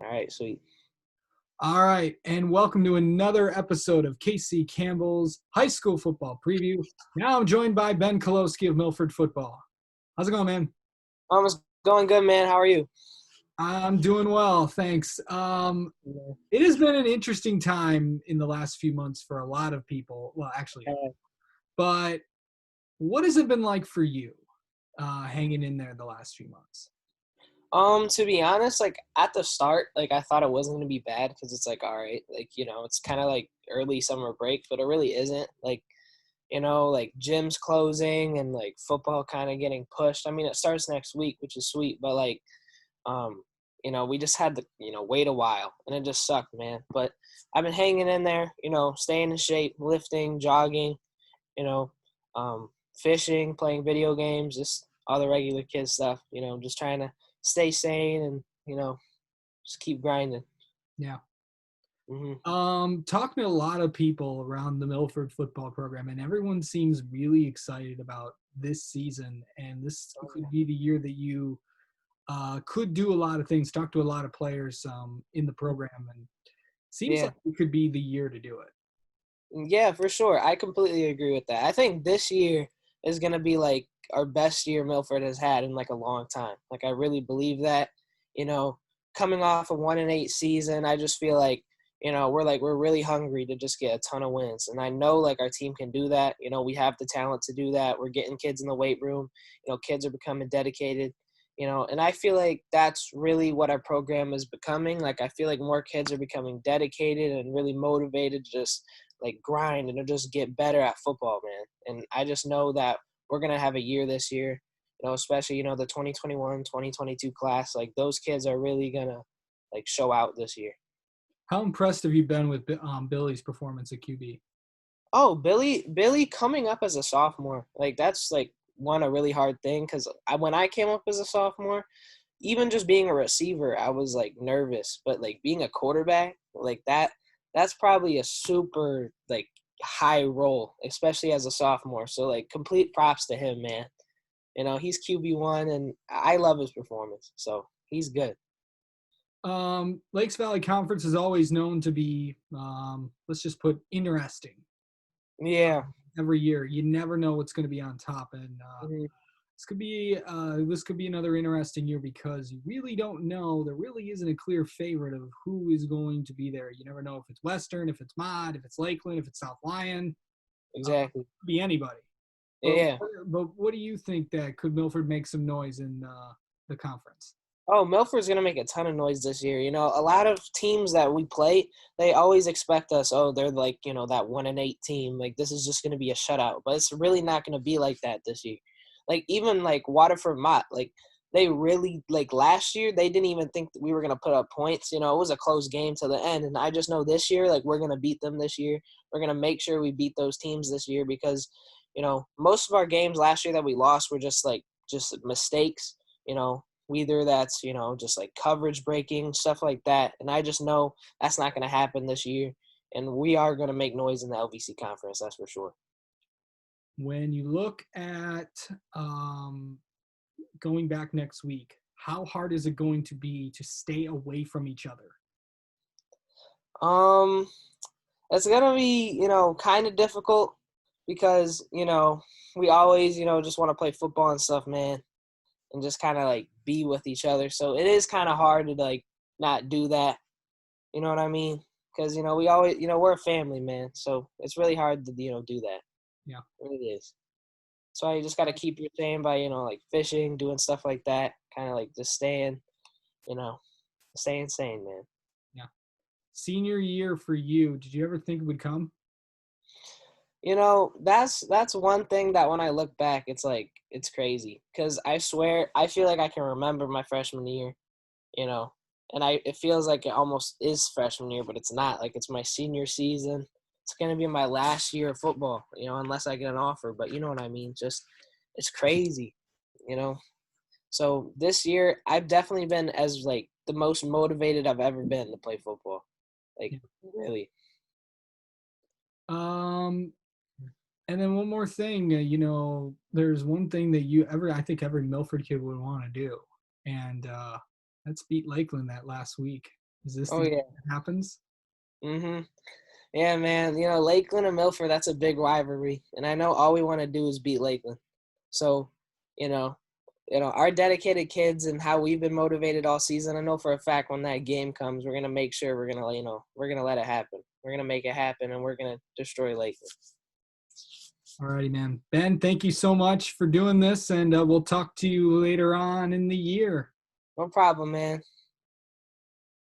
All right, sweet. All right, and welcome to another episode of Casey Campbell's High School Football Preview. Now I'm joined by Ben Coloske of Milford Football. How's it going, man? It's going good, man. How are you? I'm doing well, thanks. Yeah. It has been an interesting time in the last few months for a lot of people. Well, actually, but what has it been like for you hanging in there the last few months? To be honest, like at the start, like I thought it wasn't gonna be bad because it's like, all right, like it's kind of like early summer break, but it really isn't. Like like gyms closing and like football kind of getting pushed. I mean, it starts next week, which is sweet, but like, um, we just had to wait a while, and it just sucked, man. But I've been hanging in there, staying in shape, lifting, jogging, you know, fishing, playing video games, just all the regular kid stuff, just trying to stay sane and, just keep grinding. Yeah. Hmm. Talking to a lot of people around the Milford football program, and everyone seems really excited about this season. And this could be the year that you could do a lot of things. Talk to a lot of players in the program, and seems Yeah. like it could be the year to do it. Yeah, for sure. I completely agree with that. I think this year is going to be like our best year Milford has had in like a long time. Like I really believe that, you know, coming off a 1-8 season, I just feel like, we're really hungry to just get a ton of wins. And I know like our team can do that. We have the talent to do that. We're getting kids in the weight room. Kids are becoming dedicated. And I feel like that's really what our program is becoming. Like I feel like more kids are becoming dedicated and really motivated to just like grind and to just get better at football, man. And I just know that we're going to have a year this year, especially, the 2021, 2022 class. Like those kids are really going to like show out this year. How impressed have you been with Billy's performance at QB? Oh, Billy coming up as a sophomore, like that's like a really hard thing because when I came up as a sophomore, even just being a receiver, I was like nervous. But like being a quarterback, like that's probably a super like high role, especially as a sophomore. So like complete props to him, man. He's QB1 and I love his performance. So he's good. Lakes Valley Conference is always known to be, let's just put interesting. Yeah. Every year, you never know what's going to be on top, and Mhm. this could be another interesting year because you really don't know. There really isn't a clear favorite of who is going to be there. You never know if it's Western, if it's Mod, if it's Lakeland, if it's South Lyon. Exactly. Could be anybody. But Yeah. but what do you think that could Milford make some noise in the conference? Oh, Milford's going to make a ton of noise this year. A lot of teams that we play, they always expect us, oh, they're like, that 1-8 team. Like, this is just going to be a shutout. But it's really not going to be like that this year. Like, even like Waterford Mott, like, they really, like, last year, they didn't even think that we were going to put up points. It was a close game to the end. And I just know this year, like, we're going to beat them this year. We're going to make sure we beat those teams this year because, most of our games last year that we lost were just mistakes, whether that's, just like coverage breaking, stuff like that. And I just know that's not going to happen this year. And we are going to make noise in the LVC conference, that's for sure. When you look at going back next week, how hard is it going to be to stay away from each other? Um, it's going to be, kind of difficult because, we always, just want to play football and stuff, man, and just kind of like be with each other. So it is kind of hard to like not do that. You know what I mean? Because, we always, we're a family, man. So it's really hard to, do that. Yeah. It really is. So you just got to keep your sane by, like fishing, doing stuff like that. Kind of like just you know, staying sane, man. Yeah. Senior year for you, did you ever think it would come? That's one thing that when I look back, it's like, it's crazy. Because I swear, I feel like I can remember my freshman year, you know, and it feels like it almost is freshman year, but it's not. Like it's my senior season. It's gonna be my last year of football, unless I get an offer. But you know what I mean? Just it's crazy, you know. So this year, I've definitely been as like the most motivated I've ever been to play football. Like Yeah. really. Um, and then one more thing, there's one thing that I think every Milford kid would want to do, and that's beat Lakeland that last week. Is this Oh the year yeah. that happens? Mhm. Yeah, man. You know, Lakeland and Milford, that's a big rivalry, and I know all we want to do is beat Lakeland. So, you know, our dedicated kids and how we've been motivated all season. I know for a fact when that game comes, we're gonna make sure we're gonna let it happen. We're gonna make it happen, and we're gonna destroy Lakeland. All righty, man. Ben, thank you so much for doing this, and we'll talk to you later on in the year. No problem, man.